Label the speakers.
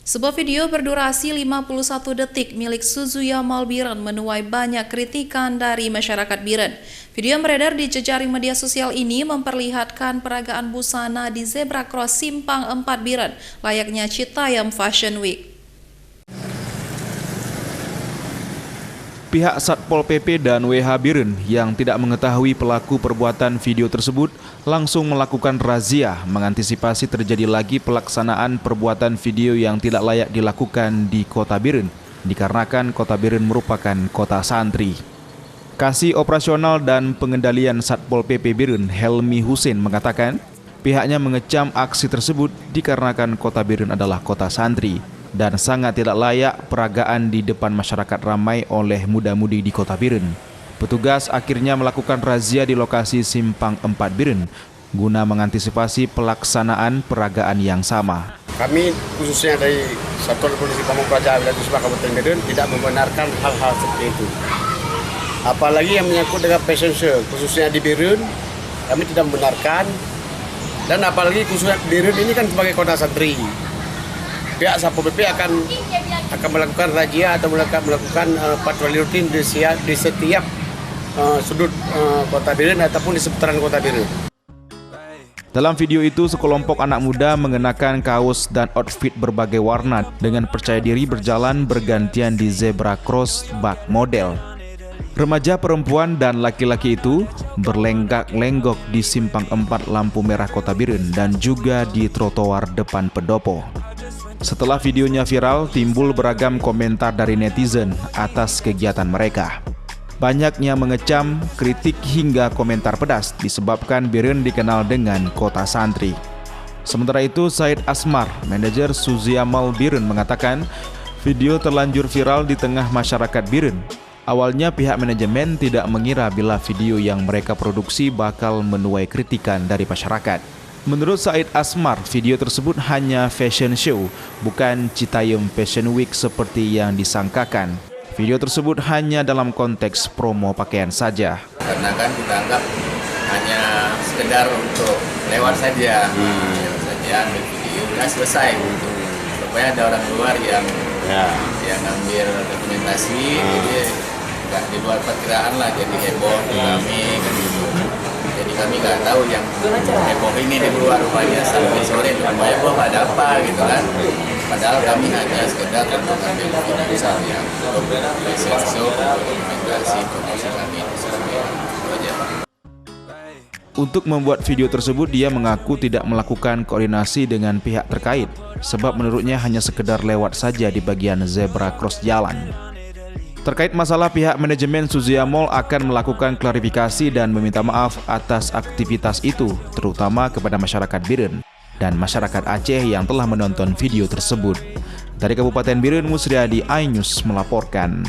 Speaker 1: Sebuah video berdurasi 51 detik milik Suzuya Malbiren menuai banyak kritikan dari masyarakat Biren. Video yang beredar di jejaring media sosial ini memperlihatkan peragaan busana di Zebra Cross Simpang 4 Biren, layaknya Citayam Fashion Week.
Speaker 2: Pihak Satpol PP dan WH Biren yang tidak mengetahui pelaku perbuatan video tersebut langsung melakukan razia mengantisipasi terjadi lagi pelaksanaan perbuatan video yang tidak layak dilakukan di Kota Biren dikarenakan Kota Biren merupakan kota santri. Kasih Operasional dan Pengendalian Satpol PP Biren Helmi Husin mengatakan pihaknya mengecam aksi tersebut dikarenakan Kota Biren adalah kota santri dan sangat tidak layak peragaan di depan masyarakat ramai oleh muda-mudi di Kota Biren. Petugas akhirnya melakukan razia di lokasi Simpang 4 Biren guna mengantisipasi pelaksanaan peragaan yang sama.
Speaker 3: Kami khususnya dari Satuan Polisi Pamung Praja Wilayah Kusuma Kabupaten Biren tidak membenarkan hal-hal seperti itu. Apalagi yang menyangkut dengan fashion show, khususnya di Biren, kami tidak membenarkan. Dan apalagi khususnya Biren ini kan sebagai kota santri. Pihak Satpol PP akan melakukan razia atau melakukan patroli rutin di setiap sudut Kota Biren ataupun di seputaran Kota Biren.
Speaker 2: Dalam video itu, sekelompok anak muda mengenakan kaos dan outfit berbagai warna dengan percaya diri berjalan bergantian di Zebra Cross bak model. Remaja perempuan dan laki-laki itu berlenggak-lenggok di Simpang 4 lampu merah Kota Biren dan juga di trotoar depan pendopo. Setelah videonya viral, timbul beragam komentar dari netizen atas kegiatan mereka. Banyak yang mengecam, kritik hingga komentar pedas disebabkan Biren dikenal dengan kota santri. Sementara itu, Said Asmar, manajer Suzuya Malbiren mengatakan video terlanjur viral di tengah masyarakat Biren. Awalnya pihak manajemen tidak mengira bila video yang mereka produksi bakal menuai kritikan dari masyarakat. Menurut Said Asmar, video tersebut hanya fashion show, bukan Citayam Fashion Week seperti yang disangkakan. Video tersebut hanya dalam konteks promo pakaian saja.
Speaker 4: Karena kan kita anggap hanya sekedar untuk lewat saja, ambil video, udah selesai. Supaya ada orang luar yang ngambil dokumentasi, jadi nggak di luar perkiraan lah, jadi heboh kami kan gitu. Jadi kami nggak tahu yang heboh ini di luar rupanya sampai sore rumah heboh ada apa gitu kan. Padahal kami hanya sekedar untuk ambil video saja, untuk dokumentasi promosi kami itu saja.
Speaker 2: Untuk membuat video tersebut, dia mengaku tidak melakukan koordinasi dengan pihak terkait, sebab menurutnya hanya sekedar lewat saja di bagian zebra cross jalan. Terkait masalah, pihak manajemen Suzuya Mall akan melakukan klarifikasi dan meminta maaf atas aktivitas itu, terutama kepada masyarakat Biren dan masyarakat Aceh yang telah menonton video tersebut. Dari Kabupaten Biren, Musriadi, iNews melaporkan.